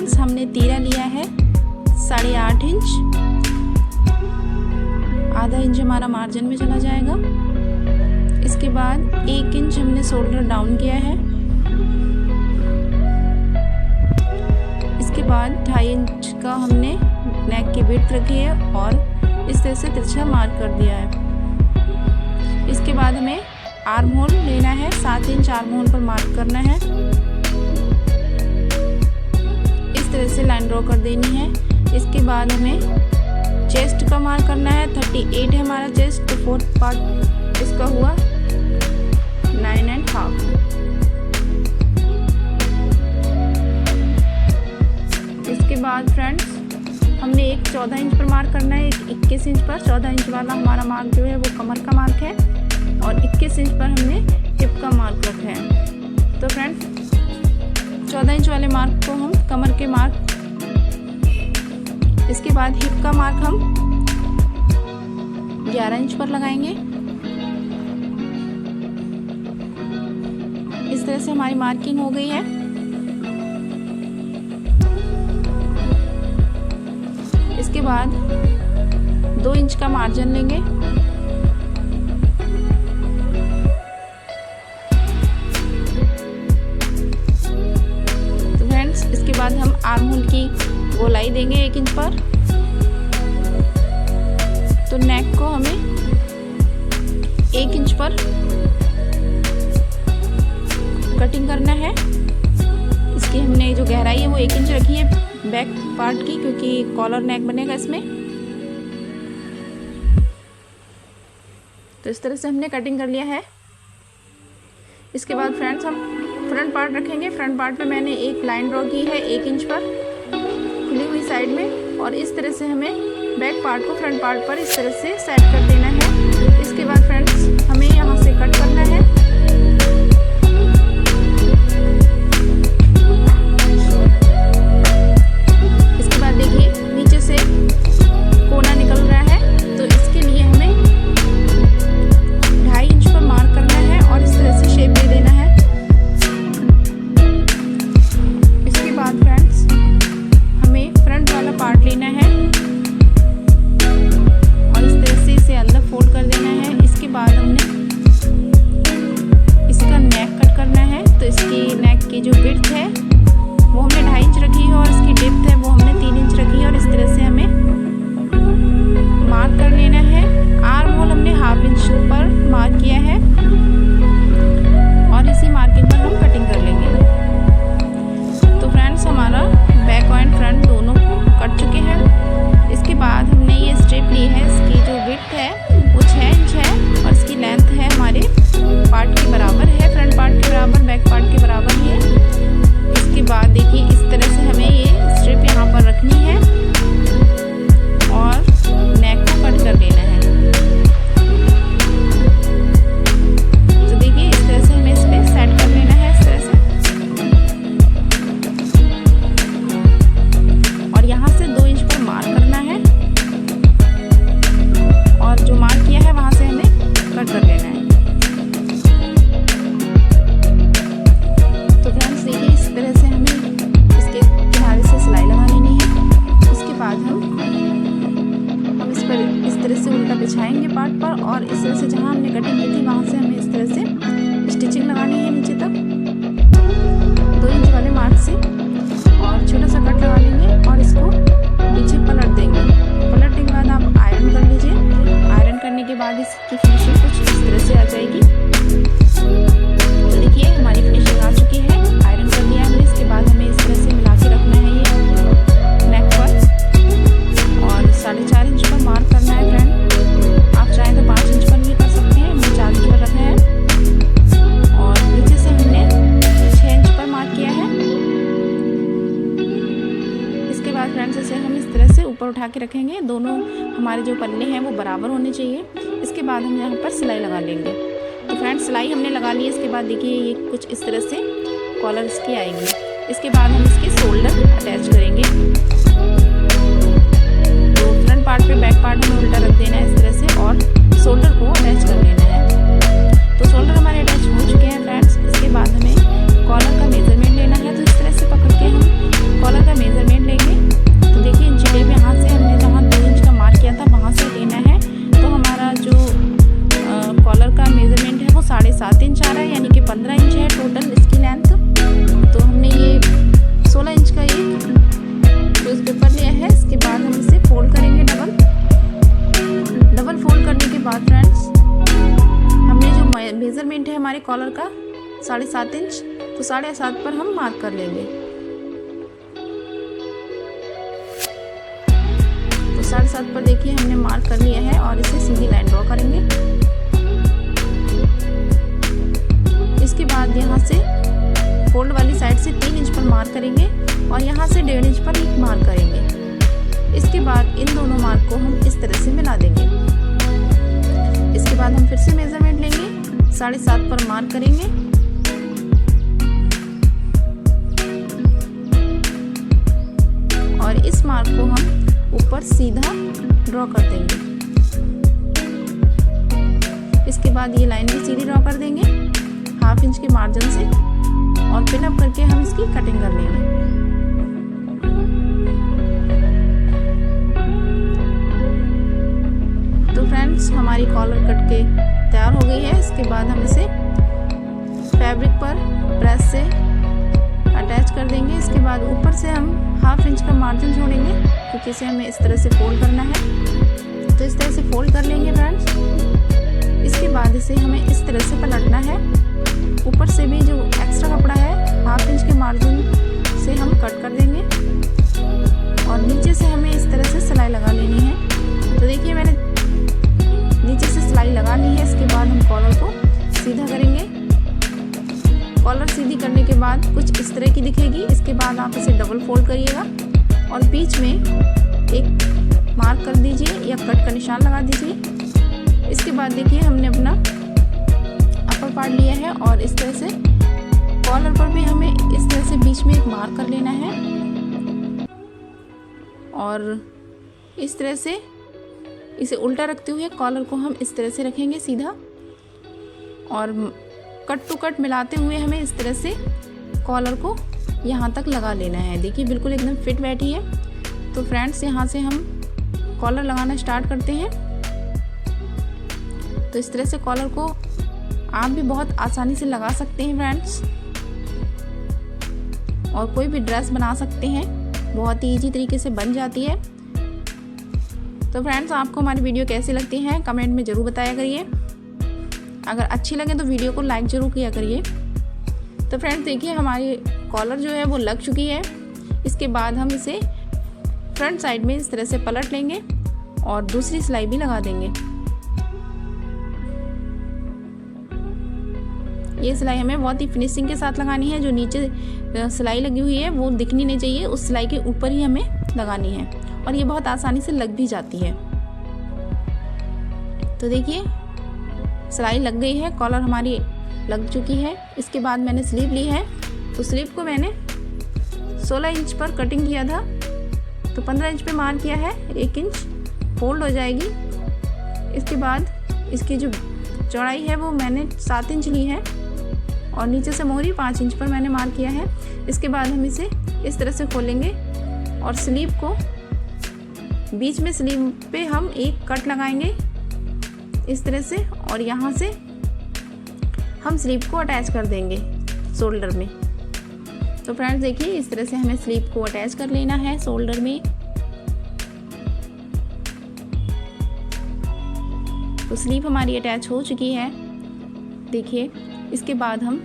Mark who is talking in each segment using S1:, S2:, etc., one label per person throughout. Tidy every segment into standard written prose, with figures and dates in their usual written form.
S1: Friends हमने तीरा लिया है 8.5 इंच, आधा इंच हमारा मार्जिन में चला जाएगा। इसके बाद 1 इंच हमने शोल्डर डाउन किया है। इसके बाद 2.5 इंच का हमने नेक की विड्थ रखी है और इस तरह से तिरछा मार्क कर दिया है। इसके बाद हमें आर्म होल लेना है, 7 इंच आर्म होल पर मार्क करना है। इस तरह से लाइन ड्रॉ कर देनी है। इसके बाद हमें चेस्ट का मार्क करना है, 38 है हमारा चेस्ट, तो 4th पार्ट इसका हुआ 9.5। इसके बाद फ्रेंड्स हमने एक 14 इंच पर मार्क करना है, एक 21 इंच पर। 14 इंच वाला हमारा मार्क जो है वो कमर का मार्क है और 21 इंच पर हमने हिप का मार्क रखा है। तो फ्रेंड्स 14 इंच वाले मार्क को हम कमर के मार्क, इसके बाद हिप का मार्क हम 11 इंच पर लगाएंगे। इस तरह से हमारी मार्किंग हो गई है। इसके बाद 2 इंच का मार्जिन लेंगे। तो फ्रेंड्स इसके बाद हम आर्म होल की गोलाई देंगे 1 इंच पर। तो नेक को हमें 1 इंच पर कटिंग करना है। इसकी हमने जो गहराई है वो 1 इंच रखी है बैक पार्ट की, क्योंकि कॉलर नेक बनेगा इसमें। तो इस तरह से हमने कटिंग कर लिया है। इसके बाद फ्रेंड्स हम फ्रंट पार्ट रखेंगे। फ्रंट पार्ट पे मैंने एक लाइन ड्रॉ की है 1 इंच पर खुली हुई साइड में, और इस तरह से हमें बैक पार्ट को फ्रंट पार्ट पर इस तरह से सेट कर देना है। इसके बाद फ्रेंड्स हमें यहाँ से कट करना है। इसके बाद देखिए नीचे से कोना निकल रहा है, तो इसके लिए हमें 2.5 इंच पर मार्क करना है और इस तरह से शेप दे देना है। इसके बाद फ्रेंड्स हमें फ्रंट वाला पार्ट लेना है और इस तरह से इसे अंदर फोल्ड कर देना है। इसके बाद हमने इसका नेक कट करना है। तो इसकी नेक की जो विड्थ है वो हमने 2.5 इंच रखी है और इसकी डेप्थ है वो हमने 3 इंच रखी है, और इस तरह से हमें मार्क कर लेना है। आर्म होल हमने 1/2 इंच पर मार्क किया है और इसी मार्किंग पर हम कटिंग कर लेंगे। तो फ्रेंड्स हमारा बैक एंड फ्रंट दोनों कट चुके हैं। इसके बाद हमने ये स्ट्रिप ली है, इसकी जो विड्थ है वो 6 इंच है और इसकी लेंथ है हमारे पार्ट के बराबर है, फ्रंट पार्ट के बराबर, बैक पार्ट के बराबर ही है। इसके बाद देखिए इस तरह से हमें ये स्ट्रिप यहाँ पर रखनी है और नेक को कट कर लेना है। तो देखिए इस तरह से हमें इस पे सेट कर लेना है, इस तरह से। और यहाँ से 2 इंच पर मार्क करना है और जो मार्क किया है वहाँ से हमें कट कर लेना है। तो फ्रेंड्स देखिए इस तरह से हमें इसके किनारे से सिलाई लगा लेनी है। उसके बाद हम इस पर इस तरह से उल्टा बिछाएंगे पार्ट पर, और इस तरह से जहाँ हमने कटिंग की थी वहाँ से हमें इस तरह से स्टिचिंग लगानी है नीचे तक 2 इंच वाले मार्क से, और छोटा सा कट लगा लेंगे और इसको पीछे पलट देंगे। पलटने के बाद आप आयरन कर लीजिए। आयरन करने के बाद इसकी फिनिशिंग कुछ इस तरह से आ जाएगी। तो देखिए हमारी फिनिशिंग आ चुकी है, आयरन कर लिया हमने। इसके बाद हमें इस तरह से मिला के रखना है ये नेक पर, और 4.5 इंच पर मार्क करना है फ्रेंड। आप चाहें तो 5 इंच पर भी कर सकते हैं, हमने 4 इंच पर रखा है। और नीचे से हमने 6 इंच पर मार्क किया है। इसके बाद फ्रेंड्स इसे हम इस तरह से ऊपर उठा के रखेंगे। दोनों हमारे जो पल्ले हैं वो बराबर होने चाहिए। इसके बाद हम यहाँ पर सिलाई लगा लेंगे। तो फ्रेंड्स सिलाई हमने लगा ली है। इसके बाद देखिए ये कुछ इस तरह से कॉलर इसकी आएगी। इसके बाद हम इसके शोल्डर अटैच करेंगे। तो फ्रंट पार्ट पे बैक पार्ट में उल्टा रख देना है इस तरह से, और शोल्डर को अटैच कर लेना है। तो शोल्डर हमारे अटैच हो चुके हैं फ्रेंड्स। इसके बाद हमें कॉलर का मेजरमेंट लेना है। तो इस तरह से पकड़ के हम कॉलर का मेजरमेंट कॉलर का 7.5 इंच, तो 7.5 पर हम मार्क कर लेंगे। तो 7.5 पर देखिए हमने मार्क कर लिया है और इसे सीधी लाइन ड्रॉ करेंगे। इसके बाद यहाँ से फोल्ड वाली साइड से 3 इंच पर मार्क करेंगे और यहाँ से 1.5 इंच पर एक मार्क करेंगे। इसके बाद इन दोनों मार्क को हम इस तरह से मिला देंगे। इसके बाद हम फिर से मेजरमेंट लेंगे, 7.5 पर मार्क करेंगे और इस मार्क को हम ऊपर सीधा ड्रॉ कर देंगे। इसके बाद ये लाइन भी सीधी ड्रॉ कर देंगे 1/2 इंच के मार्जिन से और पिन अप करके हम इसकी कटिंग कर लेंगे। तो फ्रेंड्स हमारी कॉलर कट के तैयार हो गई है। इसके बाद हम इसे फैब्रिक पर प्रेस से अटैच कर देंगे। इसके बाद ऊपर से हम 1/2 इंच का मार्जिन छोड़ेंगे क्योंकि इसे हमें इस तरह से फोल्ड करना है। तो इस तरह से फोल्ड कर लेंगे फ्रेंड्स। इसके बाद इसे हमें इस तरह से पलटना है। ऊपर से भी जो एक्स्ट्रा कपड़ा है 1/2 इंच के मार्जिन से हम कट कर देंगे और नीचे से हमें इस तरह से सिलाई लगा लेनी है। तो देखिए मैंने नीचे से सिलाई लगा ली है। इसके बाद हम कॉलर को सीधा करेंगे। कॉलर सीधी करने के बाद कुछ इस तरह की दिखेगी। इसके बाद आप इसे डबल फोल्ड करिएगा और बीच में एक मार्क कर दीजिए या कट का निशान लगा दीजिए। इसके बाद देखिए हमने अपना अपर पार्ट लिया है और इस तरह से कॉलर पर भी हमें इस तरह से बीच में एक मार्क कर लेना है और इस तरह से इसे उल्टा रखते हुए कॉलर को हम इस तरह से रखेंगे सीधा और कट टू कट मिलाते हुए हमें इस तरह से कॉलर को यहाँ तक लगा लेना है। देखिए बिल्कुल एकदम फिट बैठी है। तो फ्रेंड्स यहाँ से हम कॉलर लगाना स्टार्ट करते हैं। तो इस तरह से कॉलर को आप भी बहुत आसानी से लगा सकते हैं फ्रेंड्स और कोई भी ड्रेस बना सकते हैं। बहुत ही ईजी तरीके से बन जाती है। तो फ्रेंड्स आपको हमारी वीडियो कैसी लगती है कमेंट में ज़रूर बताया करिए। अगर अच्छी लगे तो वीडियो को लाइक ज़रूर किया करिए। तो फ्रेंड्स देखिए हमारी कॉलर जो है वो लग चुकी है। इसके बाद हम इसे फ्रंट साइड में इस तरह से पलट लेंगे और दूसरी सिलाई भी लगा देंगे। ये सिलाई हमें बहुत ही फिनिशिंग के साथ लगानी है। जो नीचे सिलाई लगी हुई है वो दिखनी नहीं चाहिए, उस सिलाई के ऊपर ही हमें लगानी है और ये बहुत आसानी से लग भी जाती है। तो देखिए सिलाई लग गई है, कॉलर हमारी लग चुकी है। इसके बाद मैंने स्लीव ली है। तो स्लीव को मैंने 16 इंच पर कटिंग किया था, तो 15 इंच पे मार्क किया है। 1 इंच फोल्ड हो जाएगी। इसके बाद इसकी जो चौड़ाई है वो मैंने 7 इंच ली है और नीचे से मोहरी 5 इंच पर मैंने मार्क किया है। इसके बाद हम इसे इस तरह से खोलेंगे और स्लीव को बीच में स्लीव पे हम एक कट लगाएंगे इस तरह से और यहाँ से हम स्लीव को अटैच कर देंगे शोल्डर में। तो फ्रेंड्स देखिए इस तरह से हमें स्लीव को अटैच कर लेना है शोल्डर में। तो स्लीव हमारी अटैच हो चुकी है। देखिए इसके बाद हम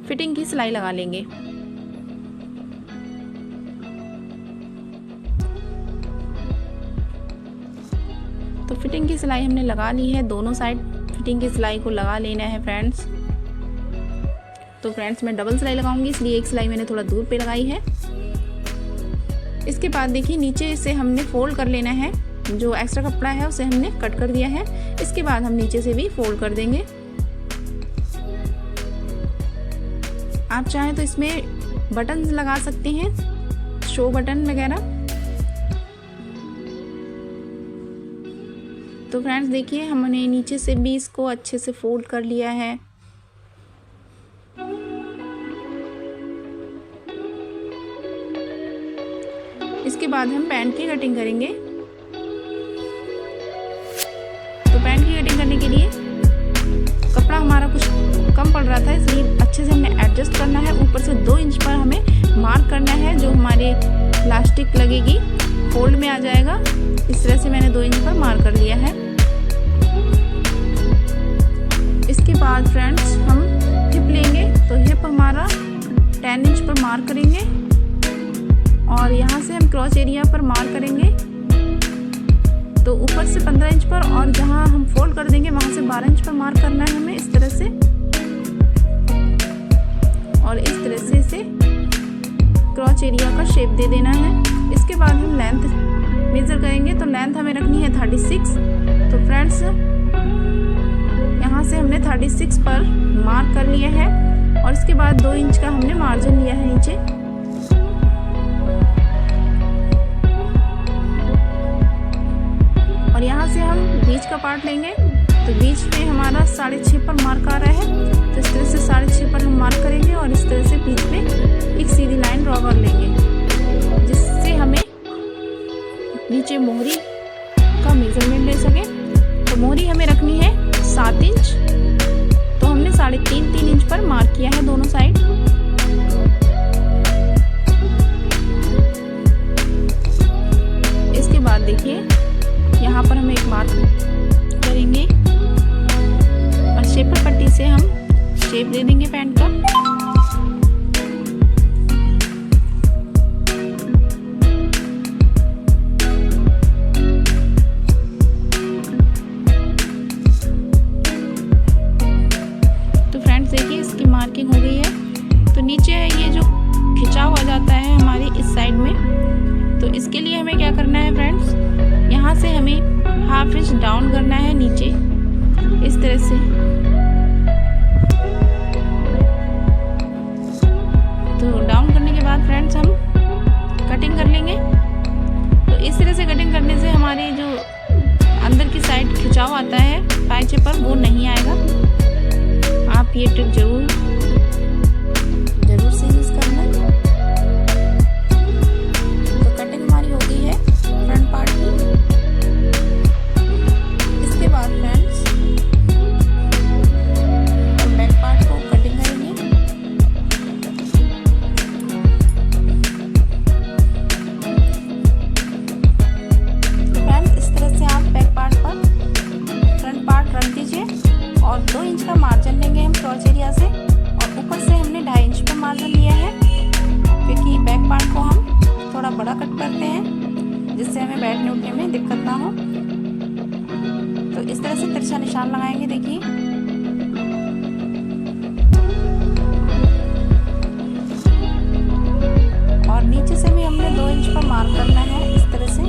S1: फिटिंग की सिलाई लगा लेंगे। तो फिटिंग की सिलाई हमने लगा ली है। दोनों साइड फिटिंग की सिलाई को लगा लेना है फ्रेंड्स। तो फ्रेंड्स मैं डबल सिलाई लगाऊंगी, इसलिए एक सिलाई मैंने थोड़ा दूर पे लगाई है। इसके बाद देखिए नीचे से हमने फोल्ड कर लेना है। जो एक्स्ट्रा कपड़ा है उसे हमने कट कर दिया है। इसके बाद हम नीचे से भी फोल्ड कर देंगे। आप चाहें तो इसमें बटन लगा सकते हैं, शो बटन वगैरह। तो फ्रेंड्स देखिए हमने नीचे से भी इसको अच्छे से फोल्ड कर लिया है। इसके बाद हम पैंट की कटिंग करेंगे। तो पैंट की कटिंग करने के लिए कपड़ा हमारा कुछ कम पड़ रहा था, इसलिए अच्छे से हमने एडजस्ट करना है। ऊपर से 2 इंच पर हमें मार्क करना है। जो हमारे प्लास्टिक लगेगी फोल्ड में आ जाएगा। इस तरह से मैंने 2 इंच पर मार्क कर लिया है। इसके बाद फ्रेंड्स हम हिप लेंगे। तो हिप हमारा 10 इंच पर मार्क करेंगे और यहाँ से हम क्रॉच एरिया पर मार्क करेंगे। तो ऊपर से 15 इंच पर और जहाँ हम फोल्ड कर देंगे वहाँ से 12 इंच पर मार्क करना है हमें इस तरह से। और इस तरह से इसे क्रॉच एरिया का शेप दे देना है। इसके बाद हम लेंथ मेज़र करेंगे। तो लेंथ हमें रखनी है 36। तो फ्रेंड्स यहाँ से हमने 36 पर मार्क कर लिया है और इसके बाद 2 इंच का हमने मार्जिन लिया है नीचे। और यहाँ से हम बीच का पार्ट लेंगे। तो बीच में हमारा 6.5 पर मार्क आ रहा है। तो इस तरह से 6.5 पर हम मार्क करेंगे और इस तरह से बीच में एक सीधी लाइन ड्रॉ कर लेंगे, जिससे हमें नीचे मोहरी का मेजरमेंट ले सके। तो मोहरी हमें रखनी है 7 इंच। तो हमने 3.5 इंच पर मार्क किया है दोनों साइड। इसके बाद देखिए यहाँ पर हम एक मार्क करेंगे और शेपर पट्टी से हम शेप दे देंगे पैंट का। तो फ्रेंड्स देखिए इसकी मार्किंग हो गई है। तो नीचे ये जो खिंचाव आ जाता है हमारी इस साइड में, तो इसके लिए हमें क्या करना है फ्रेंड्स, यहाँ से हमें 1/2 इंच डाउन करना है नीचे इस तरह से। तो डाउन करने के बाद फ्रेंड्स हम कटिंग कर लेंगे। तो इस तरह से कटिंग करने से हमारे जो अंदर की साइड खिंचाव आता है पाइचे पर वो नहीं आएगा। आप ये ट्रिक जरूर से यूज़ करना। तो कटिंग हमारी हो गई है फ्रंट पार्ट की। इसके बाद फ्रेंड्स बैक पार्ट को कटिंग करेंगे। तो फ्रेंड्स इस तरह से आप बैक पार्ट पर फ्रंट पार्ट रख दीजिए और 2 इंच का मार्जिन लेंगे हम क्रॉच एरिया से। और ऊपर से हमने 2.5 इंच का मार्जिन लिया है, क्योंकि बैक पार्ट को हम थोड़ा बड़ा कट करते हैं जिससे हमें बैठने उठने में दिक्कत ना हो। तो इस तरह से तिरछा निशान लगाएंगे देखिए। और नीचे से भी हमने 2 इंच पर मार्क करना है इस तरह से।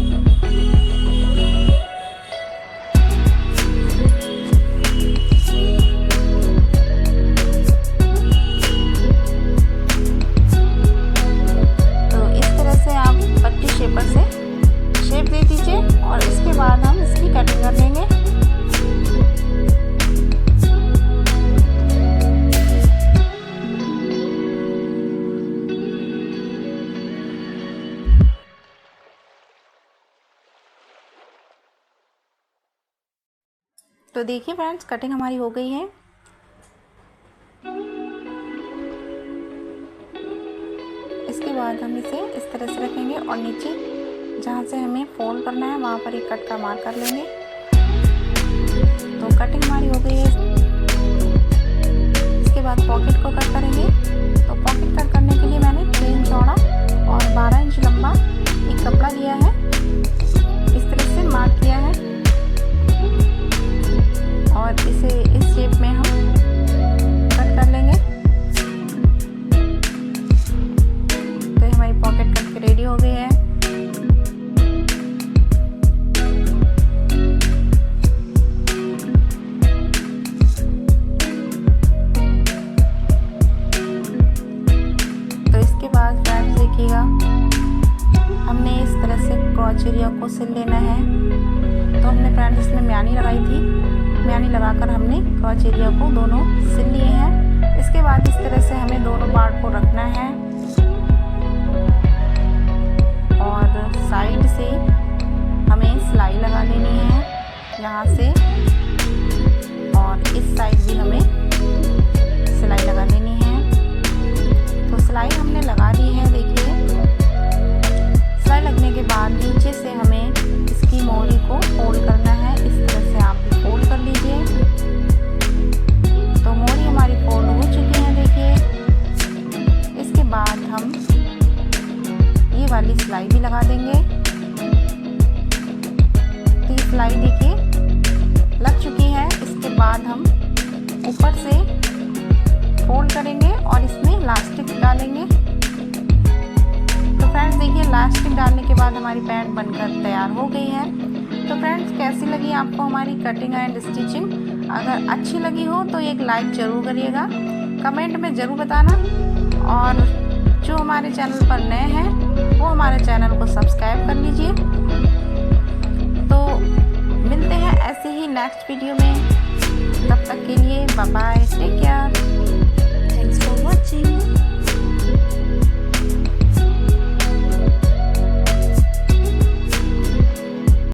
S1: तो इस तरह से आप पट्टी शेपर से शेप दे दीजिए और इसके बाद हम इसकी कटिंग कर लेंगे। तो देखिए फ्रेंड्स कटिंग हमारी हो गई है। इसके बाद हम इसे इस तरह से रखेंगे और नीचे जहाँ से हमें फोल्ड करना है वहाँ पर एक कट का मार्क कर लेंगे। तो कटिंग हमारी हो गई है। इसके बाद पॉकेट को कट करेंगे। तो पॉकेट कट करने के लिए मैंने 3 इंच चौड़ा और 12 इंच लंबा एक कपड़ा लिया है, इस तरह से मार्क किया है और इसे इस शेप में हम कट कर लेंगे। तो हमारी पॉकेट कट के रेडी हो गई है। तो इसके बाद फ्रेंड्स देखिएगा हमने इस तरह से क्रॉच एरिया को सिल लेना है। तो हमने फ्रेंड्स इसमें म्यानी लगाई थी, म्यानी लगाकर हमने क्रॉच एरिया को दोनों सिल लिए हैं। इसके बाद इस तरह से हमें दोनों पार्ट को रखना है और साइड से हमें सिलाई लगा लेनी है यहाँ से, और इस साइड भी हमें सिलाई लगा लेनी है। तो सिलाई हमने लगा ली है देखिए। सिलाई लगने के बाद नीचे से हमें इसकी मोहरी को फोल्ड करना है। इस तरह से आप भी फोल्ड कर लीजिए। तो वाली सिलाई भी लगा देंगे। तो ये सिलाई देखिए लग चुकी है। इसके बाद हम ऊपर से फोल्ड करेंगे और इसमें इलास्टिक डालेंगे। तो फ्रेंड्स देखिए इलास्टिक डालने के बाद हमारी पैंट बनकर तैयार हो गई है। तो फ्रेंड्स कैसी लगी आपको हमारी कटिंग एंड स्टिचिंग? अगर अच्छी लगी हो तो एक लाइक ज़रूर करिएगा, कमेंट में ज़रूर बताना, और जो हमारे चैनल पर नए हैं वो हमारे चैनल को सब्सक्राइब कर लीजिए। तो मिलते हैं ऐसे ही नेक्स्ट वीडियो में, तब तक के लिए bye bye, take care, thanks for watching.